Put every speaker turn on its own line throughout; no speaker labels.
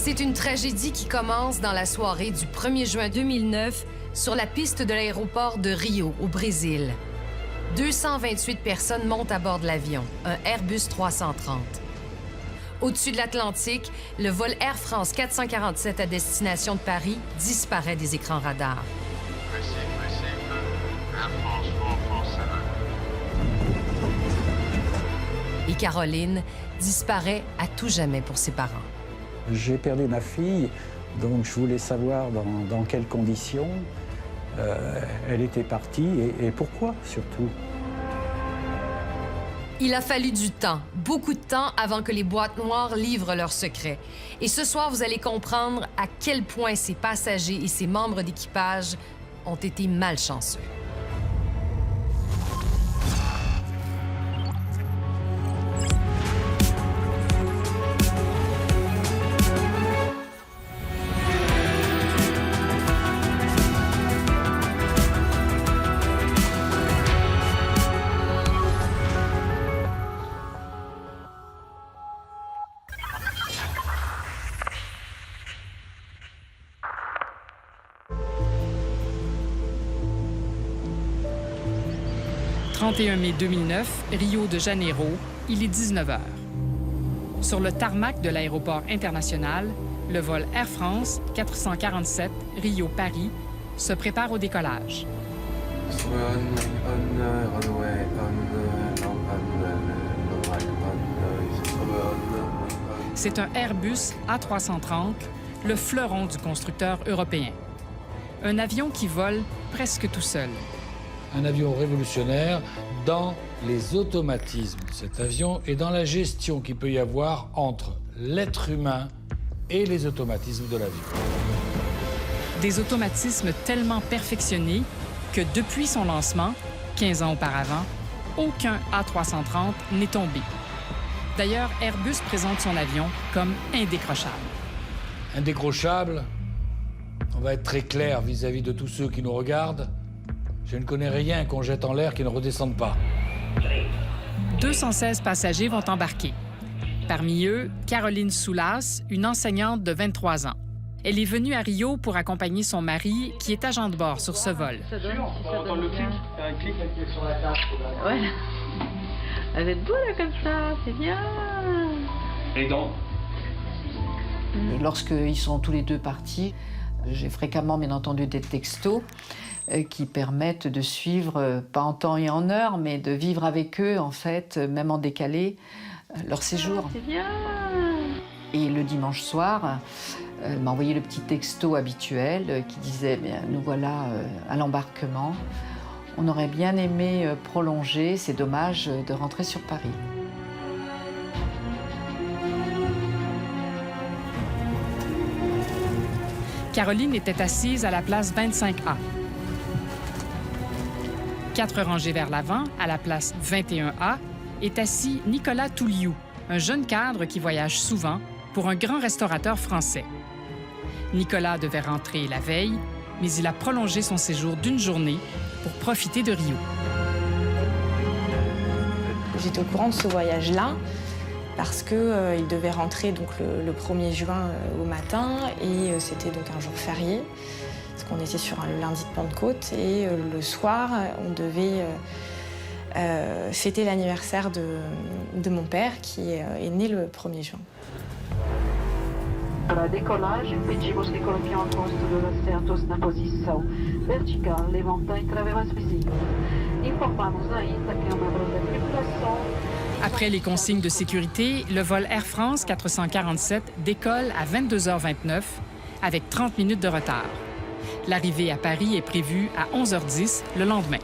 C'est une tragédie qui commence dans la soirée du 1er juin 2009 sur la piste de l'aéroport de Rio, au Brésil. 228 personnes montent à bord de l'avion, un Airbus 330. Au-dessus de l'Atlantique, le vol Air France 447 à destination de Paris disparaît des écrans radars.
Air France 447.
Et Caroline disparaît à tout jamais pour ses parents.
J'ai perdu ma fille, donc je voulais savoir dans quelles conditions elle était partie et pourquoi surtout.
Il a fallu du temps, beaucoup de temps, avant que les boîtes noires livrent leurs secrets. Et ce soir, vous allez comprendre à quel point ces passagers et ces membres d'équipage ont été malchanceux.
« 31 mai 2009, Rio de Janeiro, il est 19 h. Sur le tarmac de l'aéroport international, le vol Air France 447 Rio-Paris se prépare au décollage. C'est un Airbus A330, le fleuron du constructeur européen. Un avion qui vole presque tout seul.
Un avion révolutionnaire dans les automatismes de cet avion et dans la gestion qu'il peut y avoir entre l'être humain et les automatismes de l'avion.
Des automatismes tellement perfectionnés que depuis son lancement, 15 ans auparavant, aucun A330 n'est tombé. D'ailleurs, Airbus présente son avion comme indécrochable.
Indécrochable, on va être très clair vis-à-vis de tous ceux qui nous regardent. Je ne connais rien qu'on jette en l'air qui ne redescende pas.
216 passagers vont embarquer. Parmi eux, Caroline Soulas, une enseignante de 23 ans. Elle est venue à Rio pour accompagner son mari, qui est agent de bord sur ce vol.
Ouais. Vous êtes beau là comme ça, c'est bien.
Et donc?
Lorsqu'ils sont tous les deux partis, j'ai fréquemment, bien entendu, des textos qui permettent de suivre, pas en temps et en heure, mais de vivre avec eux, en fait, même en décalé, leur séjour.
C'est bien.
Et le dimanche soir, m'a envoyé le petit texto habituel qui disait « Nous voilà à l'embarquement. On aurait bien aimé prolonger, c'est dommage de rentrer sur Paris. »
Caroline était assise à la place 25A. 4 rangées vers l'avant, à la place 21A, est assis Nicolas Touliou, un jeune cadre qui voyage souvent pour un grand restaurateur français. Nicolas devait rentrer la veille, mais il a prolongé son séjour d'une journée pour profiter de Rio.
J'étais au courant de ce voyage-là parce qu'il devait rentrer donc, le 1er juin au matin et c'était donc un jour férié. Parce qu'on était sur le lundi de Pentecôte et le soir, on devait fêter l'anniversaire de mon père qui est né le 1er juin.
Para décollage, pedimos que coloquem ao posto dos assentos na posição vertical, levantando e travessas visíveis. Informamos ainda que um membro da tripulação.
Après les consignes de sécurité, le vol Air France 447 décolle à 22h29 avec 30 minutes de retard. L'arrivée à Paris est prévue à 11h10 le lendemain.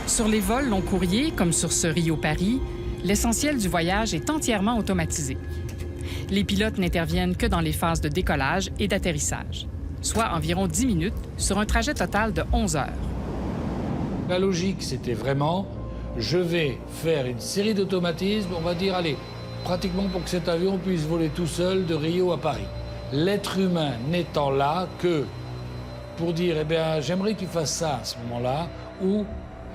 Sur les vols long courrier, comme sur ce Rio-Paris, l'essentiel du voyage est entièrement automatisé. Les pilotes n'interviennent que dans les phases de décollage et d'atterrissage, soit environ 10 minutes sur un trajet total de 11 heures.
La logique, c'était vraiment je vais faire une série d'automatismes, on va dire, allez, pratiquement pour que cet avion puisse voler tout seul de Rio à Paris. L'être humain n'étant là que pour dire, eh bien, j'aimerais qu'il fasse ça à ce moment-là, ou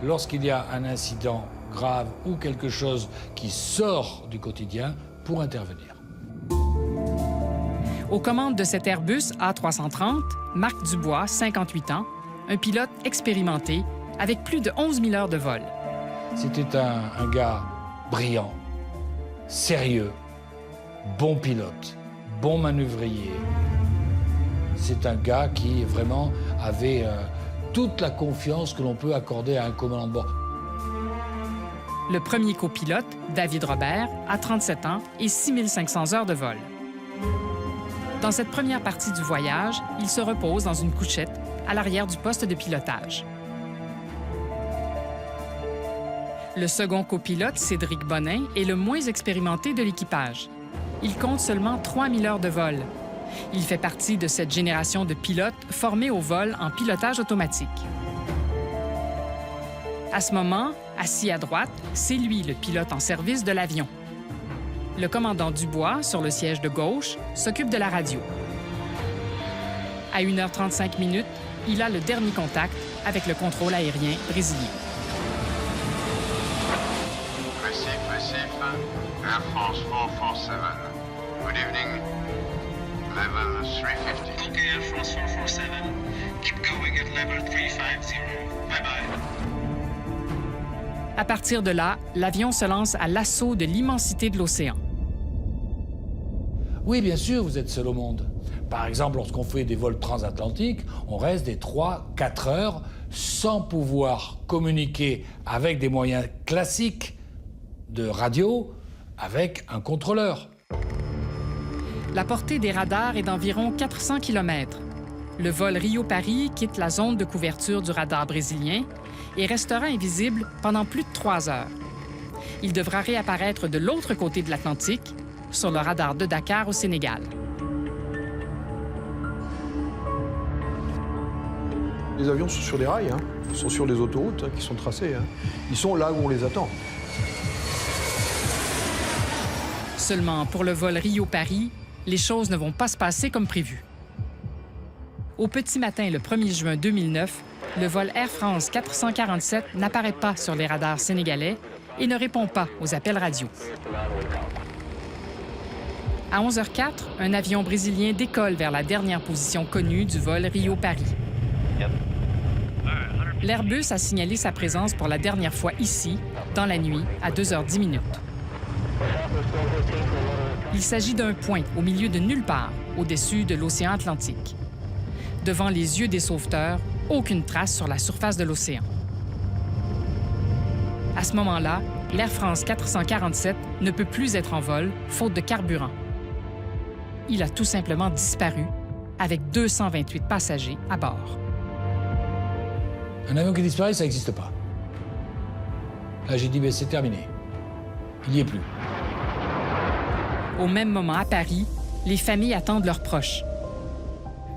lorsqu'il y a un incident grave ou quelque chose qui sort du quotidien, pour intervenir.
Aux commandes de cet Airbus A330, Marc Dubois, 58 ans, un pilote expérimenté avec plus de 11 000 heures de vol.
C'était un gars brillant, sérieux, bon pilote, bon manœuvrier. C'est un gars qui vraiment avait toute la confiance que l'on peut accorder à un commandant de bord.
Le premier copilote, David Robert, a 37 ans et 6 500 heures de vol. Dans cette première partie du voyage, il se repose dans une couchette à l'arrière du poste de pilotage. Le second copilote, Cédric Bonin, est le moins expérimenté de l'équipage. Il compte seulement 3 000 heures de vol. Il fait partie de cette génération de pilotes formés au vol en pilotage automatique. À ce moment, assis à droite, c'est lui le pilote en service de l'avion. Le commandant Dubois, sur le siège de gauche, s'occupe de la radio. À 1h35, il a le dernier contact avec le contrôle aérien brésilien.
Receive, Air France 447. Good evening, level 350.
Okay, Air France 447. Keep going at level 350. Bye-bye.
À partir de là, l'avion se lance à l'assaut de l'immensité de l'océan.
Oui, bien sûr, vous êtes seul au monde. Par exemple, lorsqu'on fait des vols transatlantiques, on reste des 3-4 heures sans pouvoir communiquer avec des moyens classiques de radio avec un contrôleur.
La portée des radars est d'environ 400 km. Le vol Rio-Paris quitte la zone de couverture du radar brésilien et restera invisible pendant plus de 3 heures. Il devra réapparaître de l'autre côté de l'Atlantique, sur le radar de Dakar au Sénégal.
Les avions sont sur des rails, ils sont sur des autoroutes qui sont tracées. Ils sont là où on les attend.
Seulement, pour le vol Rio-Paris, les choses ne vont pas se passer comme prévu. Au petit matin, le 1er juin 2009, le vol Air France 447 n'apparaît pas sur les radars sénégalais et ne répond pas aux appels radio. À 11h04, un avion brésilien décolle vers la dernière position connue du vol Rio-Paris. L'Airbus a signalé sa présence pour la dernière fois ici, dans la nuit, à 2h10. Il s'agit d'un point au milieu de nulle part, au-dessus de l'océan Atlantique. Devant les yeux des sauveteurs, aucune trace sur la surface de l'océan. À ce moment-là, l'Air France 447 ne peut plus être en vol, faute de carburant. Il a tout simplement disparu, avec 228 passagers à bord.
Un avion qui disparaît, ça n'existe pas. Là, j'ai dit, mais c'est terminé. Il n'y est plus.
Au même moment, à Paris, les familles attendent leurs proches.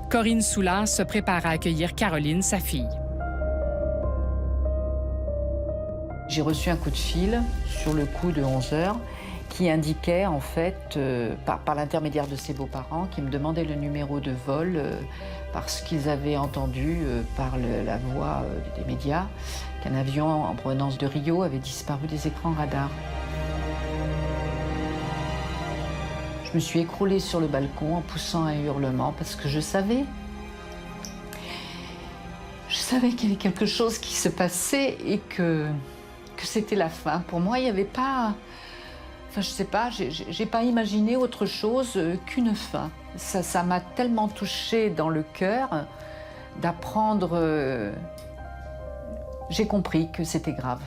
Corinne Soulas se prépare à accueillir Caroline, sa fille.
J'ai reçu un coup de fil sur le coup de 11 heures qui indiquait, en fait, par l'intermédiaire de ses beaux-parents, qui me demandaient le numéro de vol parce qu'ils avaient entendu par la voix des médias qu'un avion en provenance de Rio avait disparu des écrans radars. Je me suis écroulée sur le balcon en poussant un hurlement parce que je savais qu'il y avait quelque chose qui se passait et que c'était la fin. Pour moi, il n'y avait pas... Enfin, je sais pas, j'ai pas imaginé autre chose qu'une fin. Ça m'a tellement touchée dans le cœur d'apprendre... J'ai compris que c'était grave.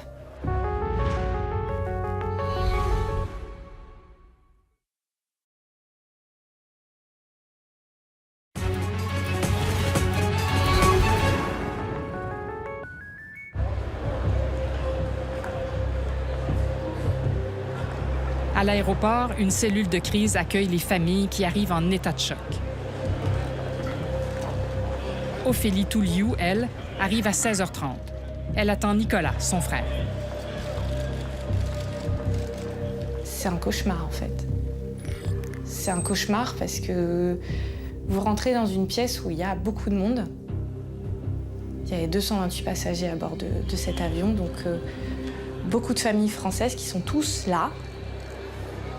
À l'aéroport, une cellule de crise accueille les familles qui arrivent en état de choc. Ophélie Touliou, elle, arrive à 16h30. Elle attend Nicolas, son frère.
c'est un cauchemar en fait. C'est un cauchemar parce que vous rentrez dans une pièce où il y a beaucoup de monde. Il y avait 228 passagers à bord de cet avion, donc beaucoup de familles françaises qui sont tous là.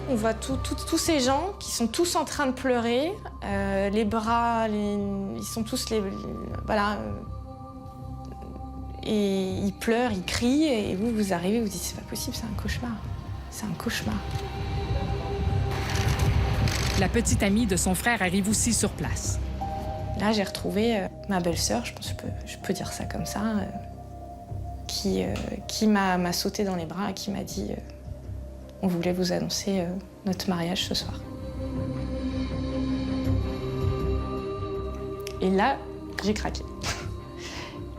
On voit tous ces gens qui sont tous en train de pleurer, les bras, ils sont tous voilà. Et ils pleurent, ils crient, et vous arrivez, vous dites c'est pas possible, c'est un cauchemar. C'est un cauchemar.
La petite amie de son frère arrive aussi sur place.
Là, j'ai retrouvé ma belle-sœur, je pense que je peux dire ça comme ça, qui m'a sauté dans les bras et qui m'a dit on voulait vous annoncer notre mariage ce soir. Et là, j'ai craqué.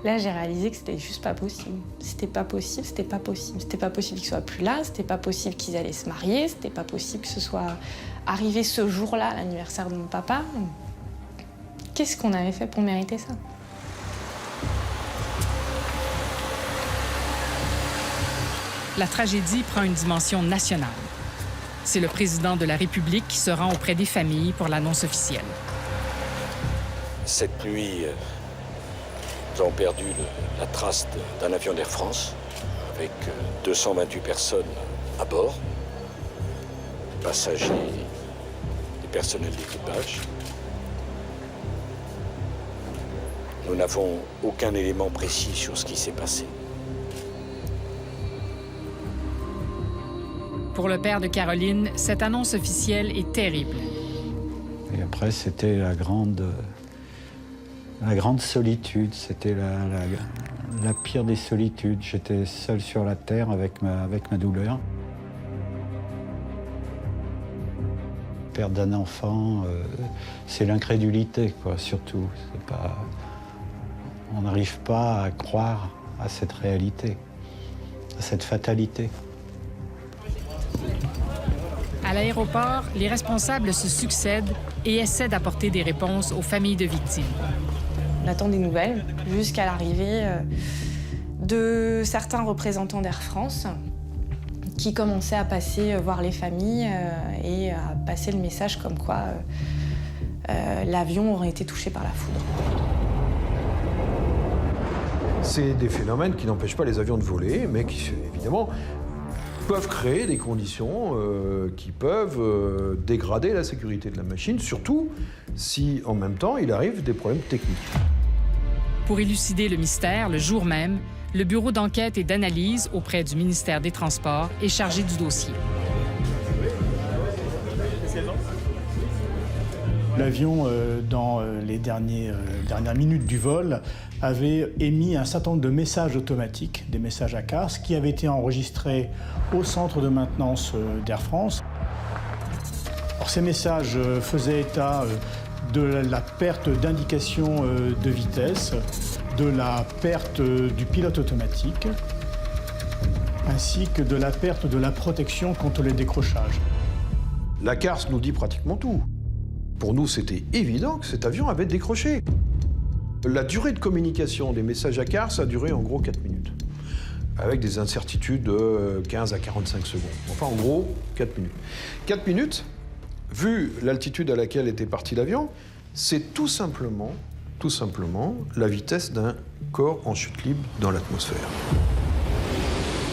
Là, j'ai réalisé que c'était juste pas possible. C'était pas possible, c'était pas possible. C'était pas possible qu'ils soient plus là, c'était pas possible qu'ils allaient se marier, c'était pas possible que ce soit arrivé ce jour-là, l'anniversaire de mon papa. Qu'est-ce qu'on avait fait pour mériter ça?
La tragédie prend une dimension nationale. C'est le président de la République qui se rend auprès des familles pour l'annonce officielle.
Cette nuit, nous avons perdu la trace d'un avion d'Air France avec 228 personnes à bord, passagers et personnel d'équipage. Nous n'avons aucun élément précis sur ce qui s'est passé.
Pour le père de Caroline, cette annonce officielle est terrible.
Et après, c'était la grande solitude. C'était la pire des solitudes. J'étais seul sur la terre avec ma douleur. Perdre d'un enfant, c'est l'incrédulité, quoi, surtout. On n'arrive pas à croire à cette réalité, à cette fatalité.
À l'aéroport, les responsables se succèdent et essaient d'apporter des réponses aux familles de victimes.
On attend des nouvelles jusqu'à l'arrivée de certains représentants d'Air France qui commençaient à passer voir les familles et à passer le message comme quoi l'avion aurait été touché par la foudre.
C'est des phénomènes qui n'empêchent pas les avions de voler, mais qui, évidemment, peuvent créer des conditions qui peuvent dégrader la sécurité de la machine, surtout si, en même temps, il arrive des problèmes techniques.
Pour élucider le mystère, le jour même, le bureau d'enquête et d'analyse auprès du ministère des Transports est chargé du dossier.
L'avion, dans les dernières minutes du vol, avait émis un certain nombre de messages automatiques, des messages à CARS, qui avaient été enregistrés au centre de maintenance d'Air France. Alors, ces messages faisaient état de la perte d'indication de vitesse, de la perte du pilote automatique, ainsi que de la perte de la protection contre les décrochages.
La CARS nous dit pratiquement tout. Pour nous, c'était évident que cet avion avait décroché. La durée de communication des messages à CARS a duré en gros 4 minutes, avec des incertitudes de 15 à 45 secondes. Enfin, en gros, 4 minutes. 4 minutes, vu l'altitude à laquelle était parti l'avion, c'est tout simplement la vitesse d'un corps en chute libre dans l'atmosphère.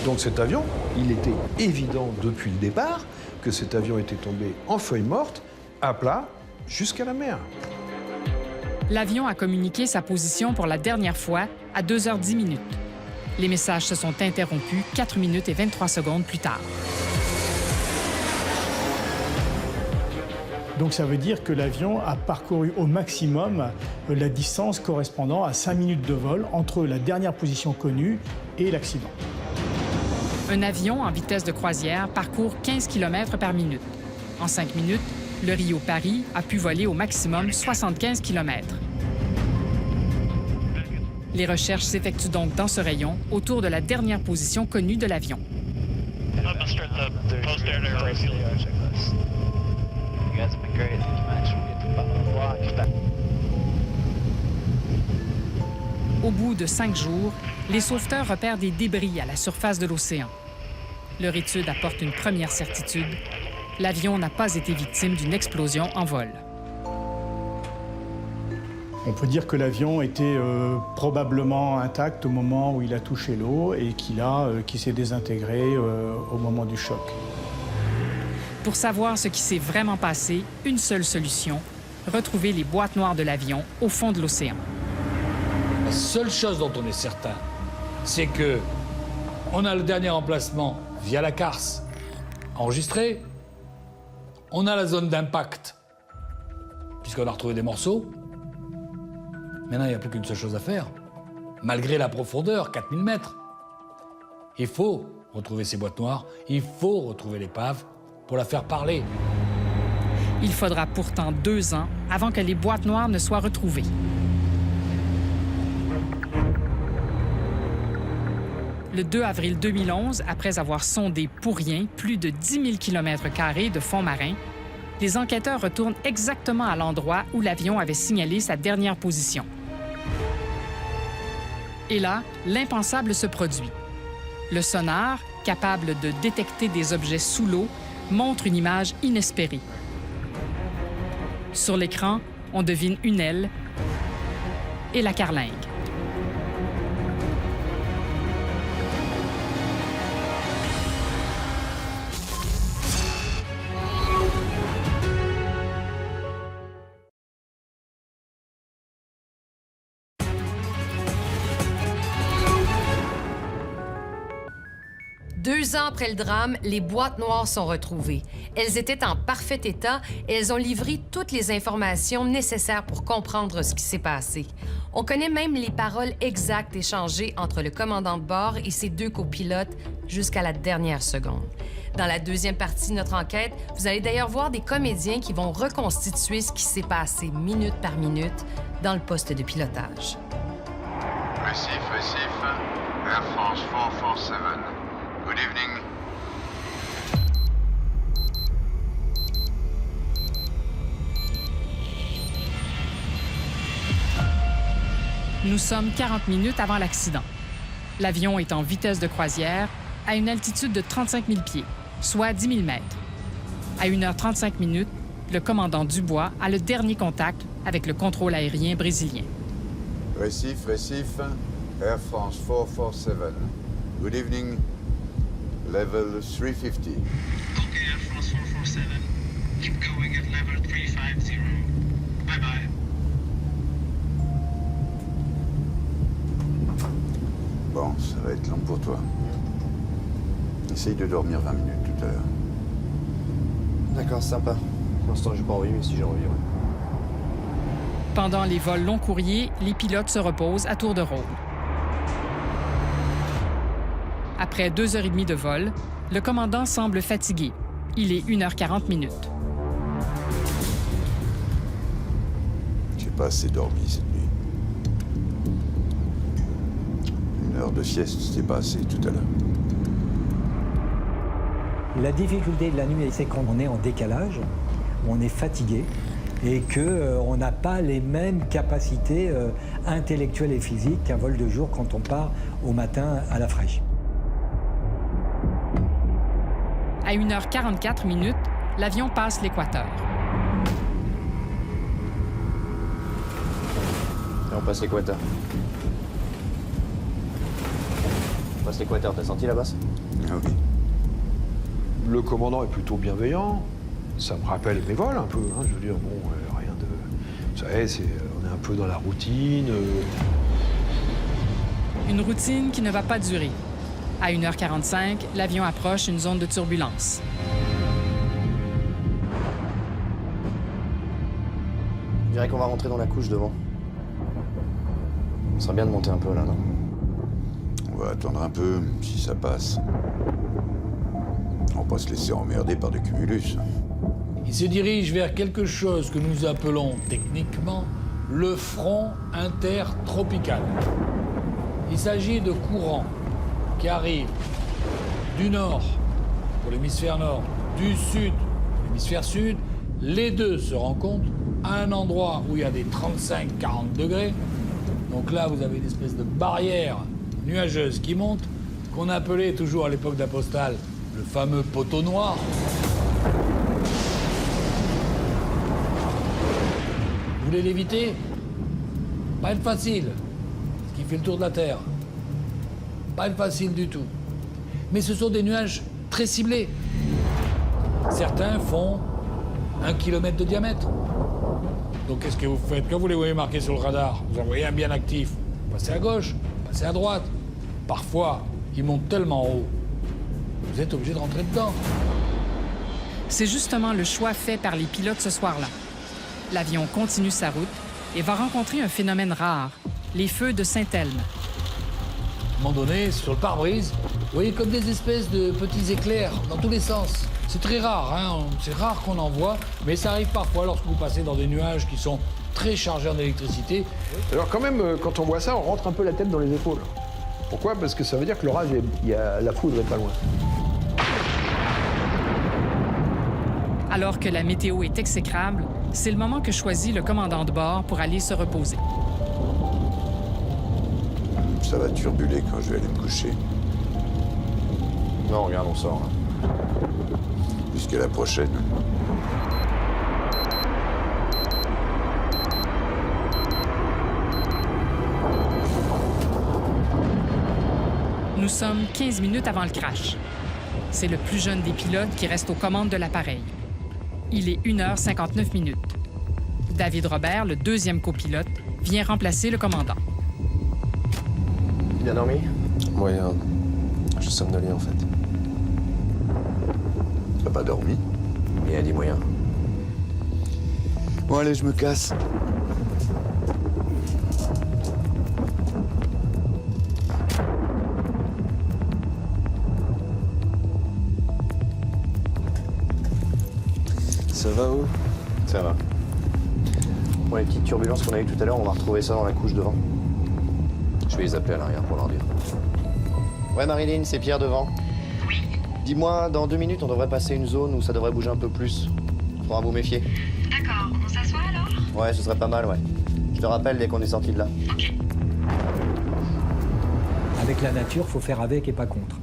Donc cet avion, il était évident depuis le départ que cet avion était tombé en feuille morte, à plat, jusqu'à la mer.
L'avion a communiqué sa position pour la dernière fois à 2h10. Les messages se sont interrompus 4 minutes et 23 secondes plus tard.
Donc ça veut dire que l'avion a parcouru au maximum la distance correspondant à 5 minutes de vol entre la dernière position connue et l'accident.
Un avion en vitesse de croisière parcourt 15 km par minute. En 5 minutes, le Rio-Paris a pu voler au maximum 75 km. Les recherches s'effectuent donc dans ce rayon, autour de la dernière position connue de l'avion. Au bout de 5 jours, les sauveteurs repèrent des débris à la surface de l'océan. Leur étude apporte une première certitude. L'avion n'a pas été victime d'une explosion en vol.
On peut dire que l'avion était probablement intact au moment où il a touché l'eau et qu'il s'est désintégré au moment du choc.
Pour savoir ce qui s'est vraiment passé, une seule solution, retrouver les boîtes noires de l'avion au fond de l'océan.
La seule chose dont on est certain, c'est que on a le dernier emplacement via la CARS enregistré, on a la zone d'impact, puisqu'on a retrouvé des morceaux. Maintenant, il n'y a plus qu'une seule chose à faire, malgré la profondeur, 4000 mètres. Il faut retrouver ces boîtes noires, il faut retrouver l'épave pour la faire parler.
Il faudra pourtant 2 ans avant que les boîtes noires ne soient retrouvées. Le 2 avril 2011, après avoir sondé pour rien plus de 10 000 km² de fond marin, les enquêteurs retournent exactement à l'endroit où l'avion avait signalé sa dernière position. Et là, l'impensable se produit. Le sonar, capable de détecter des objets sous l'eau, montre une image inespérée. Sur l'écran, on devine une aile et la carlingue.
Deux ans après le drame, les boîtes noires sont retrouvées. Elles étaient en parfait état et elles ont livré toutes les informations nécessaires pour comprendre ce qui s'est passé. On connaît même les paroles exactes échangées entre le commandant de bord et ses 2 copilotes jusqu'à la dernière seconde. Dans la deuxième partie de notre enquête, vous allez d'ailleurs voir des comédiens qui vont reconstituer ce qui s'est passé minute par minute dans le poste de pilotage.
Récif, Air France 447. Good evening.
Nous sommes 40 minutes avant l'accident. L'avion est en vitesse de croisière à une altitude de 35 000 pieds, soit 10 000 mètres. À 1h35 minutes, le commandant Dubois a le dernier contact avec le contrôle aérien brésilien.
Récif, Air France 447. Good evening. Level 350.
Okay, Air France 447. Keep going at level 350. Bye-bye.
Bon, ça va être long pour toi. Essaye de dormir 20 minutes tout à l'heure.
D'accord, sympa. Pour l'instant, j'ai pas envie, mais si j'ai envie, ouais.
Pendant les vols long courriers, les pilotes se reposent à tour de rôle. Après 2h30 de vol, le commandant semble fatigué. Il est 1h40 minutes.
J'ai pas assez dormi cette nuit. 1 heure de sieste, c'était pas assez tout à l'heure.
La difficulté de la nuit, c'est qu'on est en décalage, on est fatigué et qu'on n'a pas les mêmes capacités intellectuelles et physiques qu'un vol de jour quand on part au matin à la fraîche.
À 1h44 minutes, l'avion passe l'équateur.
Et on passe l'équateur. On passe l'équateur, t'as senti la basse?
Ah oui.
Le commandant est plutôt bienveillant. Ça me rappelle mes vols un peu. Hein. Je veux dire, bon, rien de... Vous savez, on est un peu dans la routine.
Une routine qui ne va pas durer. À 1h45, l'avion approche une zone de turbulence.
Je dirais qu'on va rentrer dans la couche devant. Ce serait bien de monter un peu là, non?
On va attendre un peu, si ça passe. On va pas se laisser emmerder par des cumulus.
Il se dirige vers quelque chose que nous appelons techniquement le front intertropical. Il s'agit de courants qui arrivent du nord pour l'hémisphère nord, du sud pour l'hémisphère sud. Les deux se rencontrent à un endroit où il y a des 35-40 degrés. Donc là, vous avez une espèce de barrière nuageuse qui monte, qu'on appelait toujours à l'époque de la postale le fameux poteau noir. Vous voulez l'éviter? Pas être facile, ce qui fait le tour de la Terre. Pas être facile du tout. Mais ce sont des nuages très ciblés. Certains font 1 km de diamètre. Donc qu'est-ce que vous faites? Quand vous les voyez marqués sur le radar, vous en voyez un bien actif. Passez à gauche, passez à droite. Parfois, ils montent tellement haut, vous êtes obligé de rentrer dedans.
C'est justement le choix fait par les pilotes ce soir-là. L'avion continue sa route et va rencontrer un phénomène rare, les feux de Saint-Elme.
À un moment donné, sur le pare-brise, vous voyez comme des espèces de petits éclairs dans tous les sens. C'est très rare, hein? C'est rare qu'on en voit, mais ça arrive parfois lorsque vous passez dans des nuages qui sont très chargés en électricité.
Alors quand même, quand on voit ça, on rentre un peu la tête dans les épaules. Pourquoi? Parce que ça veut dire que l'orage, la foudre est pas loin.
Alors que la météo est exécrable, c'est le moment que choisit le commandant de bord pour aller se reposer.
Ça va turbuler quand je vais aller me coucher.
Non, regarde, on sort. Hein.
Jusqu'à la prochaine.
Nous sommes 15 minutes avant le crash. C'est le plus jeune des pilotes qui reste aux commandes de l'appareil. Il est 1h59. David Robert, le deuxième copilote, vient remplacer le commandant.
Bien dormi?
Moyen. Je somnolais en fait.
T'as pas dormi?
Il a dit moyen.
Bon, allez, je me casse.
Ça va où?
Ça va. Bon, les petites turbulences qu'on a eues tout à l'heure, on va retrouver ça dans la couche devant. Je vais les appeler à l'arrière pour leur dire. Ouais, Marilyn, c'est Pierre devant. Oui. Dis-moi, dans 2 minutes, on devrait passer une zone où ça devrait bouger un peu plus. Faudra vous méfier.
D'accord, on s'assoit alors?
Ouais, ce serait pas mal, ouais. Je te rappelle dès qu'on est sorti de là.
Ok.
Avec la nature, il faut faire avec et pas contre.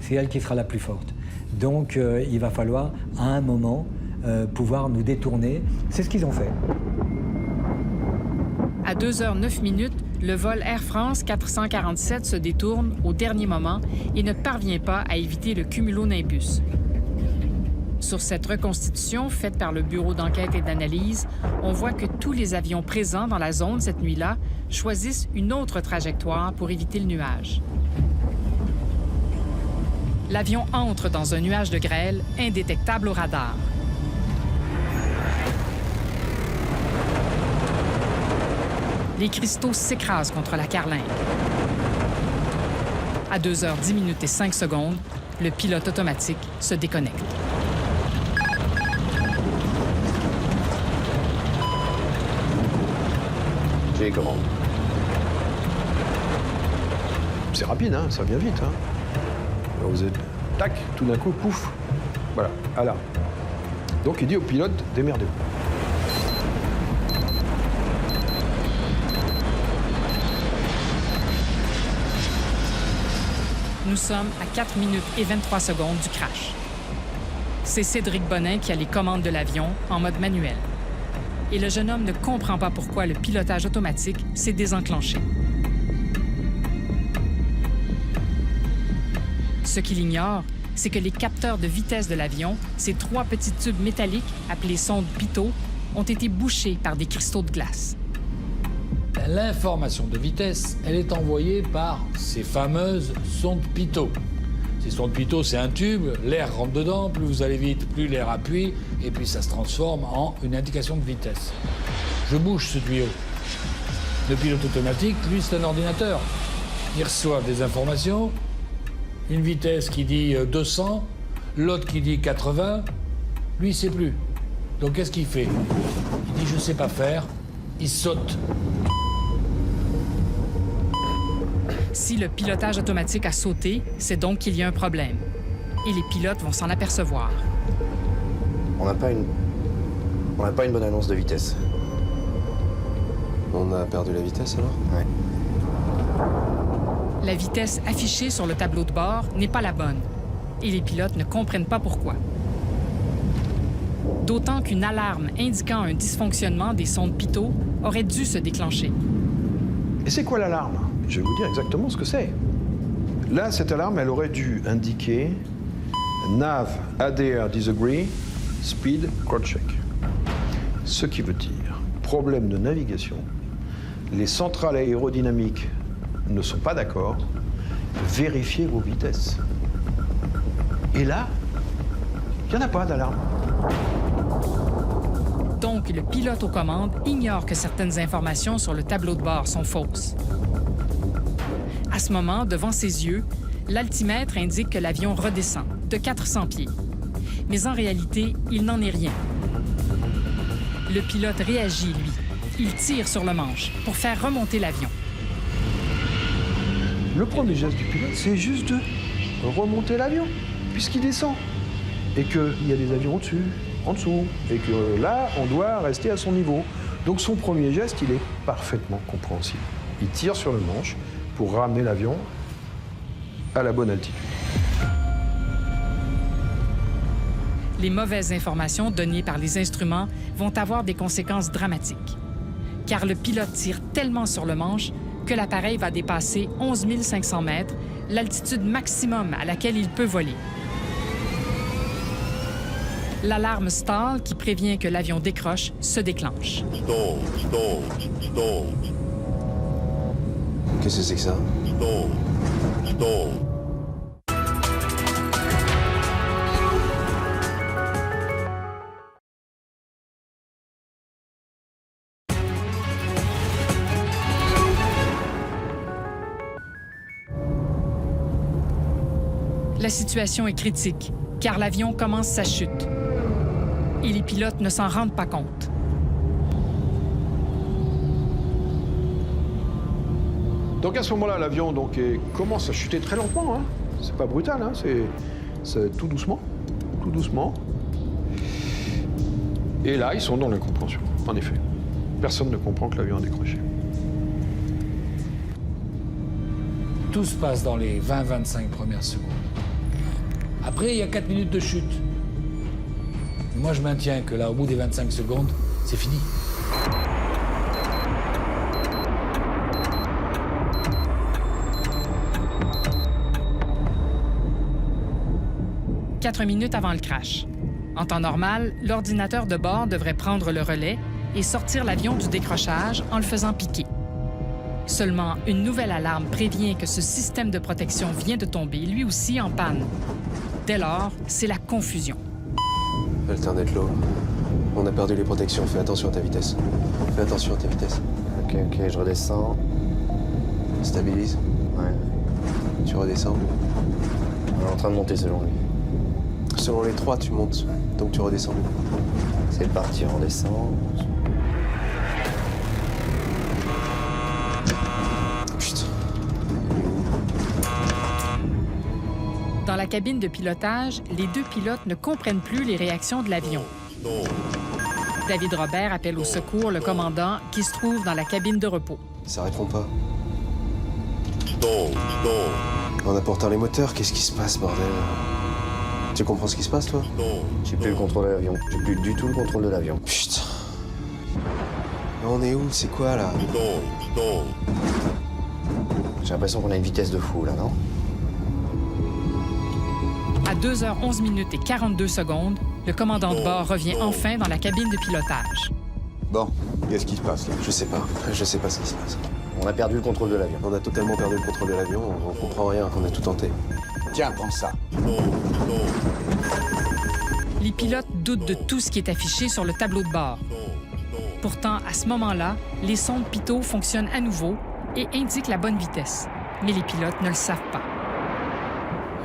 C'est elle qui sera la plus forte. Donc, il va falloir, à un moment, pouvoir nous détourner. C'est ce qu'ils ont fait.
À 2h09, le vol Air France 447 se détourne au dernier moment et ne parvient pas à éviter le cumulonimbus. Sur cette reconstitution faite par le Bureau d'enquête et d'analyse, on voit que tous les avions présents dans la zone cette nuit-là choisissent une autre trajectoire pour éviter le nuage. L'avion entre dans un nuage de grêle indétectable au radar. Les cristaux s'écrasent contre la carlingue. À 2h10 et 5 secondes, le pilote automatique se déconnecte.
J'ai les commandes.
C'est rapide, hein, ça vient vite. Hein. Alors vous êtes... Tac, tout d'un coup, pouf. Voilà, à là. Donc il dit au pilote, démerdez-vous.
Nous sommes à 4 minutes et 23 secondes du crash. C'est Cédric Bonin qui a les commandes de l'avion en mode manuel. Et le jeune homme ne comprend pas pourquoi le pilotage automatique s'est désenclenché. Ce qu'il ignore, c'est que les capteurs de vitesse de l'avion, ces 3 petits tubes métalliques appelés sondes pitot, ont été bouchés par des cristaux de glace.
L'information de vitesse, elle est envoyée par ces fameuses sondes pitot. Ces sondes pitot, c'est un tube, l'air rentre dedans, plus vous allez vite, plus l'air appuie, et puis ça se transforme en une indication de vitesse. Je bouge ce tuyau. Le pilote automatique, lui, c'est un ordinateur. Il reçoit des informations, une vitesse qui dit 200, l'autre qui dit 80, lui, il sait plus. Donc qu'est-ce qu'il fait? Il dit « je sais pas faire », il saute.
Si le pilotage automatique a sauté, c'est donc qu'il y a un problème. Et les pilotes vont s'en apercevoir.
On n'a pas une bonne annonce de vitesse.
On a perdu la vitesse alors?
Ouais.
La vitesse affichée sur le tableau de bord n'est pas la bonne. et les pilotes ne comprennent pas pourquoi. D'autant qu'une alarme indiquant un dysfonctionnement des sondes pitot aurait dû se déclencher.
Et c'est quoi l'alarme? Je vais vous dire exactement ce que c'est. Là, cette alarme, elle aurait dû indiquer Nav ADR Disagree, Speed Cross-Check. Ce qui veut dire problème de navigation, les centrales aérodynamiques ne sont pas d'accord, vérifiez vos vitesses. Et là, il n'y en a pas d'alarme.
Donc, le pilote aux commandes ignore que certaines informations sur le tableau de bord sont fausses. À ce moment, devant ses yeux, l'altimètre indique que l'avion redescend de 400 pieds. Mais en réalité, il n'en est rien. Le pilote réagit, lui. Il tire sur le manche pour faire remonter l'avion.
Le premier geste du pilote, c'est juste de remonter l'avion, puisqu'il descend. Et qu'il y a des avions au-dessus, en dessous, et que là, on doit rester à son niveau. Donc son premier geste, il est parfaitement compréhensible. Il tire sur le manche pour ramener l'avion à la bonne altitude.
Les mauvaises informations données par les instruments vont avoir des conséquences dramatiques. Car le pilote tire tellement sur le manche que l'appareil va dépasser 11 500 mètres, l'altitude maximum à laquelle il peut voler. L'alarme stall qui prévient que l'avion décroche se déclenche.
Qu'est-ce que c'est que ça?
La situation est critique, car l'avion commence sa chute. Et les pilotes ne s'en rendent pas compte.
Donc à ce moment-là, l'avion commence à chuter très lentement. Hein. C'est pas brutal, hein. C'est tout doucement, tout doucement. Et là, ils sont dans l'incompréhension, en effet. Personne ne comprend que l'avion a décroché.
Tout se passe dans les 20-25 premières secondes. Après, il y a 4 minutes de chute. Mais moi, je maintiens que là, au bout des 25 secondes, c'est fini.
Quatre minutes avant le crash. En temps normal, l'ordinateur de bord devrait prendre le relais et sortir l'avion du décrochage en le faisant piquer. Seulement, une nouvelle alarme prévient que ce système de protection vient de tomber, lui aussi en panne. Dès lors, c'est la confusion.
Alternet low. On a perdu les protections. Fais attention à ta vitesse. Fais attention à ta vitesse.
Ok, je redescends.
Stabilise.
Ouais.
Tu redescends.
On est en train de monter selon lui.
Selon les 3, tu montes. Donc tu redescends.
C'est parti, on descend.
Putain.
Dans la cabine de pilotage, les deux pilotes ne comprennent plus les réactions de l'avion. David Robert appelle au secours le commandant qui se trouve dans la cabine de repos.
Ça répond pas. En apportant les moteurs, qu'est-ce qui se passe, bordel? Tu comprends ce qui se passe, toi?
J'ai plus le contrôle de l'avion. J'ai plus du tout le contrôle de l'avion.
Putain. On est où? C'est quoi, là?
J'ai l'impression qu'on a une vitesse de fou, là, non?
À 2h11 minutes et 42 secondes, le commandant de bord revient enfin dans la cabine de pilotage.
Bon, qu'est-ce qui se passe, là?
Je sais pas. Je sais pas ce qui se passe.
On a perdu le contrôle de l'avion.
On a totalement perdu le contrôle de l'avion. On comprend rien. On a tout tenté.
Tiens, prends ça.
Les pilotes doutent de tout ce qui est affiché sur le tableau de bord. Pourtant, à ce moment-là, les sondes pitot fonctionnent à nouveau et indiquent la bonne vitesse. Mais les pilotes ne le savent pas.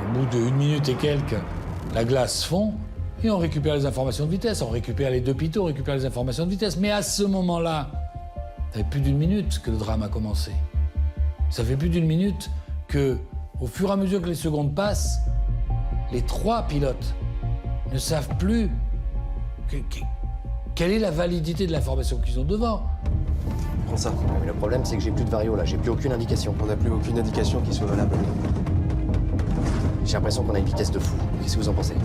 Au bout de 1 minute et quelques, la glace fond et on récupère les informations de vitesse. On récupère les deux pitots, on récupère les informations de vitesse. Mais à ce moment-là, ça fait plus d'1 minute que le drame a commencé. Ça fait plus d'1 minute que, au fur et à mesure que les secondes passent, les 3 pilotes ne savent plus quelle est la validité de l'information qu'ils ont devant.
Prends ça. Mais le problème, c'est que j'ai plus de vario, là. J'ai plus aucune indication.
On n'a plus aucune indication qui soit valable.
J'ai l'impression qu'on a une vitesse de fou. Qu'est-ce que vous en pensez?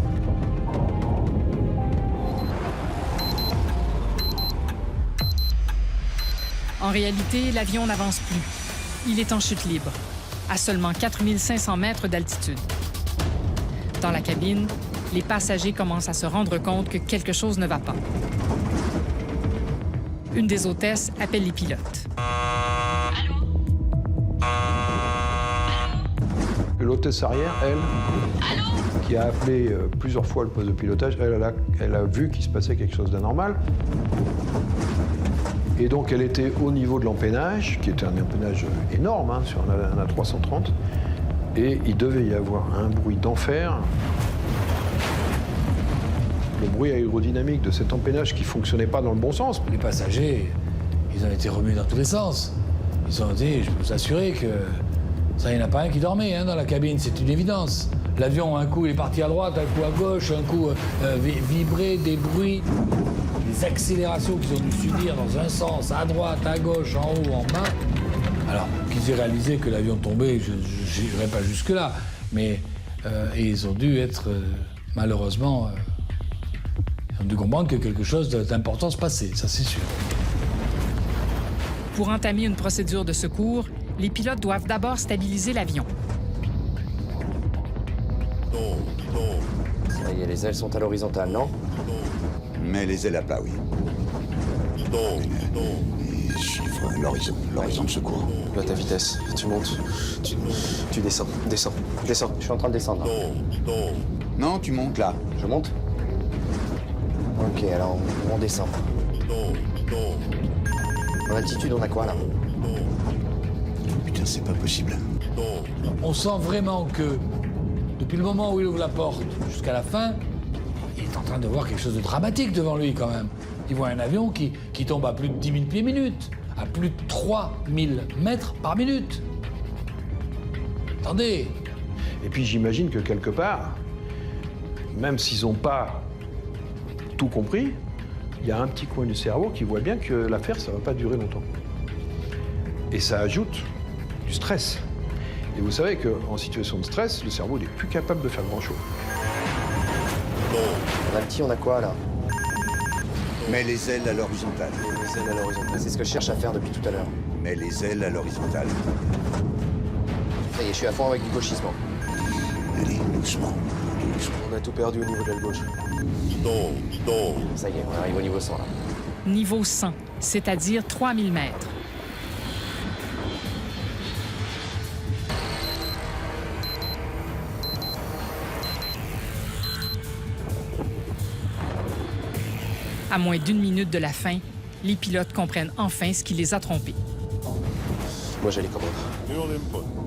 En réalité, l'avion n'avance plus. Il est en chute libre, à seulement 4500 mètres d'altitude. Dans la cabine, les passagers commencent à se rendre compte que quelque chose ne va pas. Une des hôtesses appelle les pilotes.
L'hôtesse arrière, elle, qui a appelé plusieurs fois le poste de pilotage, elle a vu qu'il se passait quelque chose d'anormal. Et donc elle était au niveau de l'empennage, qui était un empennage énorme, hein, sur un A330, et il devait y avoir un bruit d'enfer. Le bruit aérodynamique de cet empennage qui ne fonctionnait pas dans le bon sens.
Les passagers, ils ont été remués dans tous les sens. Ils ont dit, je peux vous assurer que ça, il n'y en a pas un qui dormait dans la cabine, c'est une évidence. L'avion, un coup, il est parti à droite, un coup à gauche, un coup vibré, des bruits. Les accélérations qu'ils ont dû subir dans un sens, à droite, à gauche, en haut, en bas. Alors, qu'ils aient réalisé que l'avion tombait, je n'irai pas jusque-là, mais et ils ont dû être, malheureusement, ils ont dû comprendre que quelque chose d'important se passait, ça c'est sûr.
Pour entamer une procédure de secours, les pilotes doivent d'abord stabiliser l'avion.
Ça y est, les ailes sont à l'horizontale, non?
Mais les ailes à plat, oui. Et suivre l'horizon de secours.
Là, ta vitesse. Tu montes. Tu descends. Descends. Descends.
Je suis en train de descendre. Là.
Non, tu montes là.
Je monte? Ok, alors on descend. En altitude, on a quoi là?
Putain, c'est pas possible.
On sent vraiment que, depuis le moment où il ouvre la porte jusqu'à la fin, il est en train de voir quelque chose de dramatique devant lui quand même. Il voit un avion qui tombe à plus de 10 000 pieds minute, à plus de 3000 mètres par minute. Attendez.
Et puis j'imagine que quelque part, même s'ils n'ont pas tout compris, il y a un petit coin du cerveau qui voit bien que l'affaire, ça ne va pas durer longtemps. Et ça ajoute du stress. Et vous savez qu'en situation de stress, le cerveau n'est plus capable de faire grand-chose.
On a le petit, on a quoi là?
Mets les ailes à l'horizontale.
Les ailes à l'horizontale. C'est ce que je cherche à faire depuis tout à l'heure.
Mets les ailes à l'horizontale.
Ça y est, je suis à fond avec du gauchissement.
Allez, doucement.
On a tout perdu au niveau de l'aile gauche.
Ça y est, on arrive au niveau 100 là.
Niveau 100, c'est-à-dire 3000 mètres. À moins d'1 minute de la fin, les pilotes comprennent enfin ce qui les a trompés.
Moi, j'ai les commandes.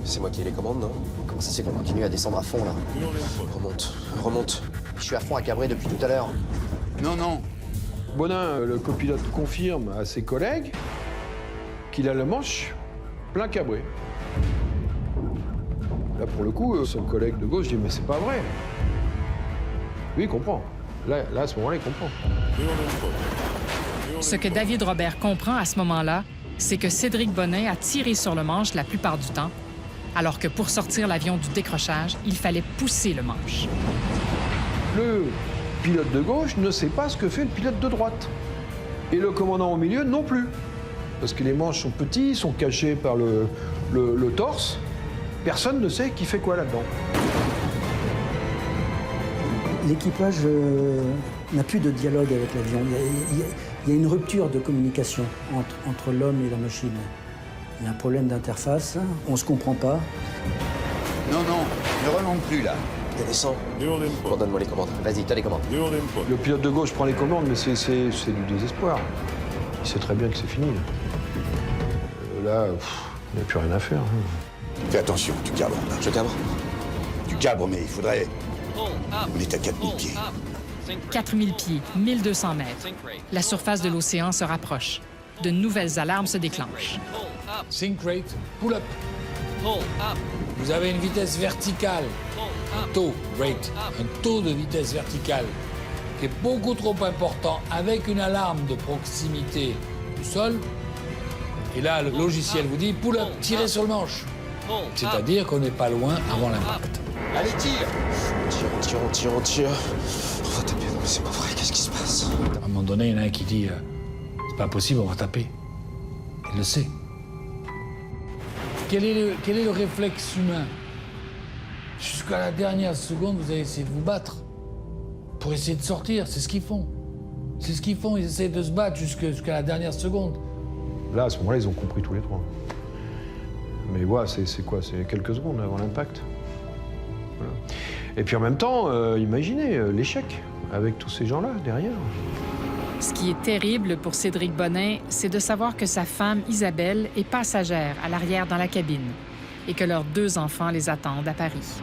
C'est moi qui ai les commandes, non?
Comment ça c'est qu'on continue à descendre à fond là?
Remonte, remonte.
Je suis à fond à cabrer depuis tout à l'heure.
Non, non.
Bonin, le copilote, confirme à ses collègues qu'il a le manche plein cabré. Là, pour le coup, son collègue de gauche dit « mais c'est pas vrai ». Lui, il comprend. Là, à ce moment-là, il comprend.
Ce que David Robert comprend à ce moment-là, c'est que Cédric Bonin a tiré sur le manche la plupart du temps, alors que pour sortir l'avion du décrochage, il fallait pousser le manche.
Le pilote de gauche ne sait pas ce que fait le pilote de droite. Et le commandant au milieu non plus. Parce que les manches sont petits, sont cachés par le torse. Personne ne sait qui fait quoi là-dedans.
L'équipage n'a plus de dialogue avec l'avion. Il y a une rupture de communication entre l'homme et la machine. Il y a un problème d'interface, on ne se comprend pas.
Non, non, ne remonte plus là.
Descends. Donne-moi les commandes.
Vas-y, t'as les commandes.
Le pilote de gauche prend les commandes, mais c'est du désespoir. Il sait très bien que c'est fini. Là, il n'y a plus rien à faire.
Fais attention, tu cabres.
Je cabre?
Tu cabres, mais il faudrait... On est à 4000 pieds.
4000 pieds, 1200 mètres. La surface de l'océan se rapproche. De nouvelles alarmes se déclenchent.
Sink rate, pull up. Vous avez une vitesse verticale, taux rate, un taux de vitesse verticale qui est beaucoup trop important avec une alarme de proximité du sol. Et là, le logiciel vous dit pull up, tirez sur le manche. C'est-à-dire qu'on n'est pas loin avant l'impact.
Allez, tire!
On tire. On va taper. Non mais c'est pas vrai, qu'est-ce qui se passe?
À un moment donné, il y en a un qui dit c'est pas possible, on va taper. Il le sait. Quel est le réflexe humain? Jusqu'à la dernière seconde, vous allez essayer de vous battre pour essayer de sortir. C'est ce qu'ils font. Ils essaient de se battre jusqu'à la dernière seconde.
Là, à ce moment-là, ils ont compris tous les trois. Mais ouais, c'est quoi? C'est quelques secondes avant l'impact. Voilà. Et puis en même temps, imaginez l'échec avec tous ces gens-là derrière.
Ce qui est terrible pour Cédric Bonin, c'est de savoir que sa femme, Isabelle, est passagère à l'arrière dans la cabine et que leurs 2 enfants les attendent à Paris.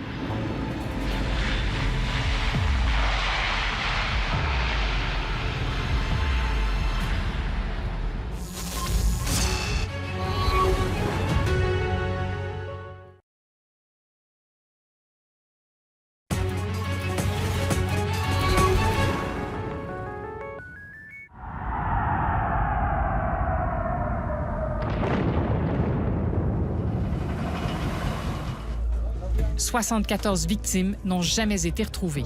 « 74 victimes n'ont jamais été retrouvées. »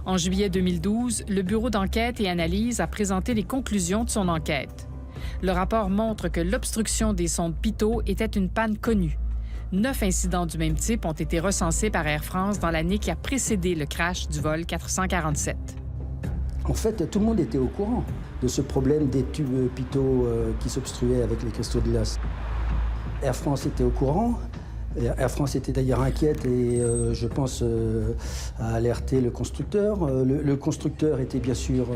En juillet 2012, le Bureau d'enquête et analyse a présenté les conclusions de son enquête. Le rapport montre que l'obstruction des sondes Pitot était une panne connue. 9 incidents du même type ont été recensés par Air France dans l'année qui a précédé le crash du vol 447.
En fait, tout le monde était au courant de ce problème des tubes Pitot qui s'obstruaient avec les cristaux de glace. Air France était au courant. Air France était d'ailleurs inquiète et je pense a alerté le constructeur. Le constructeur était bien sûr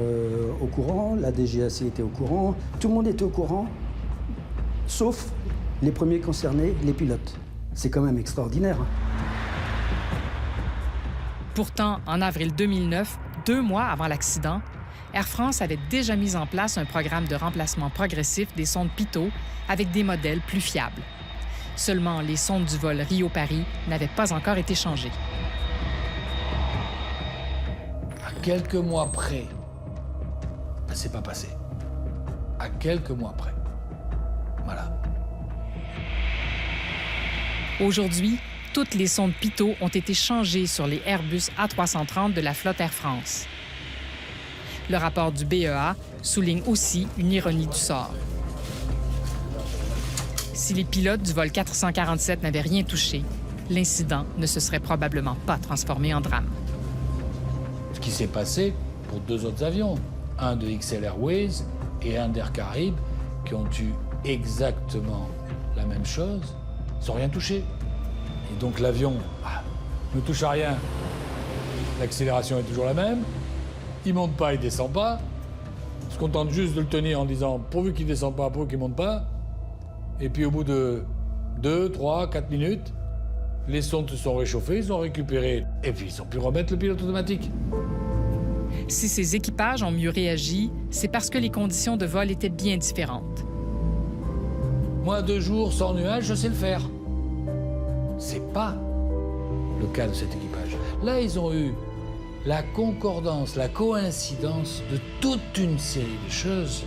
au courant, la DGAC était au courant. Tout le monde était au courant, sauf les premiers concernés, les pilotes. C'est quand même extraordinaire.
Pourtant, en avril 2009, 2 mois avant l'accident, Air France avait déjà mis en place un programme de remplacement progressif des sondes Pitot avec des modèles plus fiables. Seulement, les sondes du vol Rio-Paris n'avaient pas encore été changées.
À quelques mois près, ça s'est pas passé. À quelques mois près. Voilà.
Aujourd'hui, toutes les sondes Pitot ont été changées sur les Airbus A330 de la flotte Air France. Le rapport du BEA souligne aussi une ironie du sort. Si les pilotes du vol 447 n'avaient rien touché, l'incident ne se serait probablement pas transformé en drame.
Ce qui s'est passé pour 2 autres avions, un de XL Airways et un d'Air Caraïbes, qui ont eu exactement la même chose, sans rien toucher. Et donc l'avion ne touche à rien. L'accélération est toujours la même. Il monte pas, il descend pas. On se contente juste de le tenir en disant pourvu qu'il descende pas, pourvu qu'il monte pas. Et puis au bout de 2, 3, 4 minutes, les sondes se sont réchauffées, ils ont récupéré. Et puis ils ont pu remettre le pilote automatique.
Si ces équipages ont mieux réagi, c'est parce que les conditions de vol étaient bien différentes.
Moi, 2 jours sans nuage, je sais le faire. C'est pas le cas de cet équipage. Là, ils ont eu la concordance, la coïncidence de toute une série de choses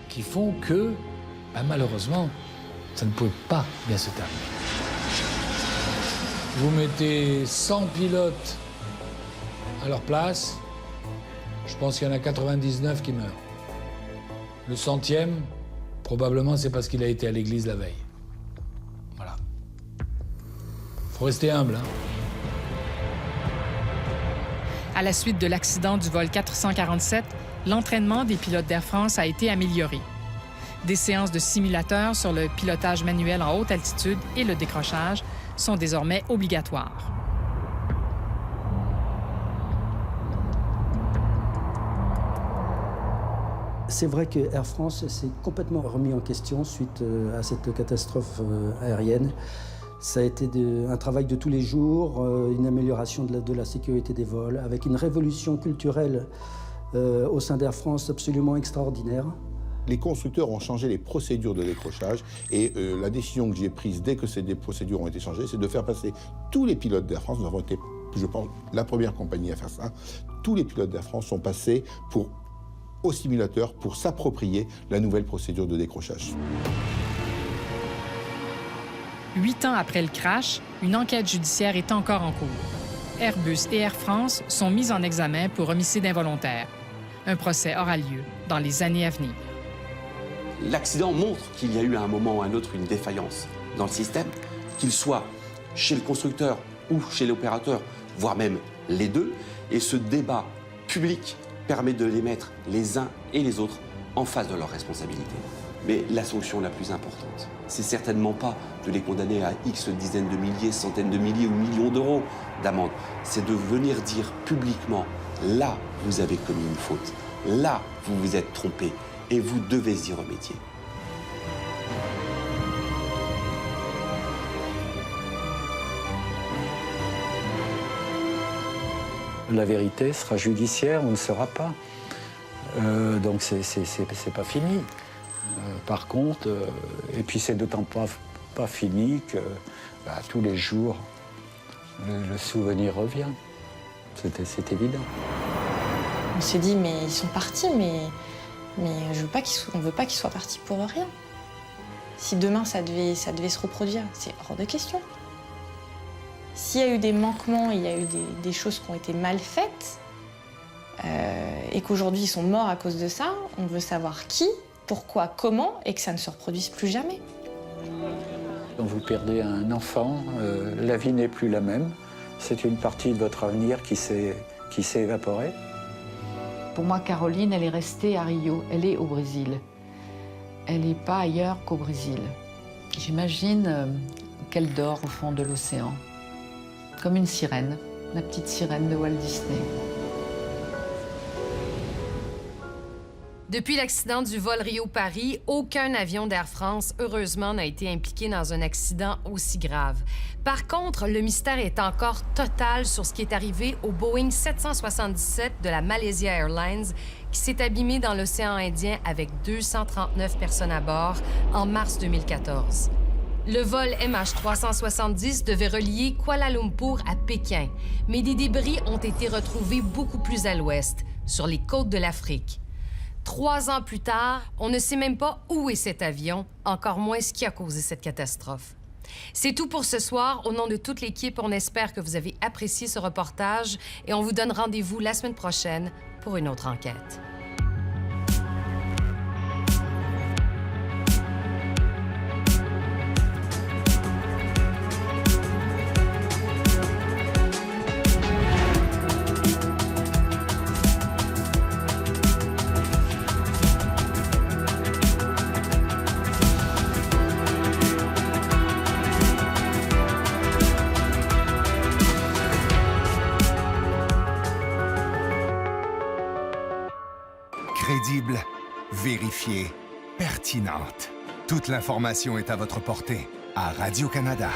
qui font que, malheureusement, ça ne pouvait pas bien se terminer. Vous mettez 100 pilotes à leur place, je pense qu'il y en a 99 qui meurent. Le 100e, probablement, c'est parce qu'il a été à l'église la veille. Voilà. Faut rester humble, hein.
À la suite de l'accident du vol 447, l'entraînement des pilotes d'Air France a été amélioré. Des séances de simulateurs sur le pilotage manuel en haute altitude et le décrochage sont désormais obligatoires.
C'est vrai que Air France s'est complètement remis en question suite à cette catastrophe aérienne. Ça a été un travail de tous les jours, une amélioration de la sécurité des vols, avec une révolution culturelle au sein d'Air France absolument extraordinaire.
Les constructeurs ont changé les procédures de décrochage et la décision que j'ai prise dès que ces procédures ont été changées, c'est de faire passer tous les pilotes d'Air France. Nous avons été, je pense, la première compagnie à faire ça. Tous les pilotes d'Air France sont passés au simulateur pour s'approprier la nouvelle procédure de décrochage.
8 ans après le crash, une enquête judiciaire est encore en cours. Airbus et Air France sont mis en examen pour homicide involontaire. Un procès aura lieu dans les années à venir.
L'accident montre qu'il y a eu à un moment ou à un autre une défaillance dans le système, qu'il soit chez le constructeur ou chez l'opérateur, voire même les deux. Et ce débat public permet de les mettre les uns et les autres en face de leurs responsabilités. Mais la sanction la plus importante, c'est certainement pas de les condamner à X dizaines de milliers, centaines de milliers ou millions d'euros d'amende. C'est de venir dire publiquement, là, vous avez commis une faute. Là, vous vous êtes trompé et vous devez y remédier.
La vérité sera judiciaire, on ne saura pas. Donc c'est pas fini. Par contre, et puis c'est d'autant pas fini que tous les jours, le souvenir revient. C'est évident.
On s'est dit, mais ils sont partis, mais on ne veut pas qu'ils soient partis pour rien. Si demain ça devait se reproduire, c'est hors de question. S'il y a eu des manquements, il y a eu des choses qui ont été mal faites, et qu'aujourd'hui ils sont morts à cause de ça, on veut savoir qui, pourquoi, comment, et que ça ne se reproduise plus jamais.
Quand vous perdez un enfant, la vie n'est plus la même. C'est une partie de votre avenir qui s'est évaporée.
Pour moi, Caroline, elle est restée à Rio, elle est au Brésil. Elle n'est pas ailleurs qu'au Brésil. J'imagine qu'elle dort au fond de l'océan, comme une sirène, la petite sirène de Walt Disney.
Depuis l'accident du vol Rio-Paris, aucun avion d'Air France, heureusement, n'a été impliqué dans un accident aussi grave. Par contre, le mystère est encore total sur ce qui est arrivé au Boeing 777 de la Malaysia Airlines, qui s'est abîmé dans l'océan Indien avec 239 personnes à bord en mars 2014. Le vol MH370 devait relier Kuala Lumpur à Pékin, mais des débris ont été retrouvés beaucoup plus à l'ouest, sur les côtes de l'Afrique. 3 ans plus tard, on ne sait même pas où est cet avion, encore moins ce qui a causé cette catastrophe. C'est tout pour ce soir. Au nom de toute l'équipe, on espère que vous avez apprécié ce reportage et on vous donne rendez-vous la semaine prochaine pour une autre enquête.
Crédible, vérifiée, pertinente. Toute l'information est à votre portée à Radio-Canada.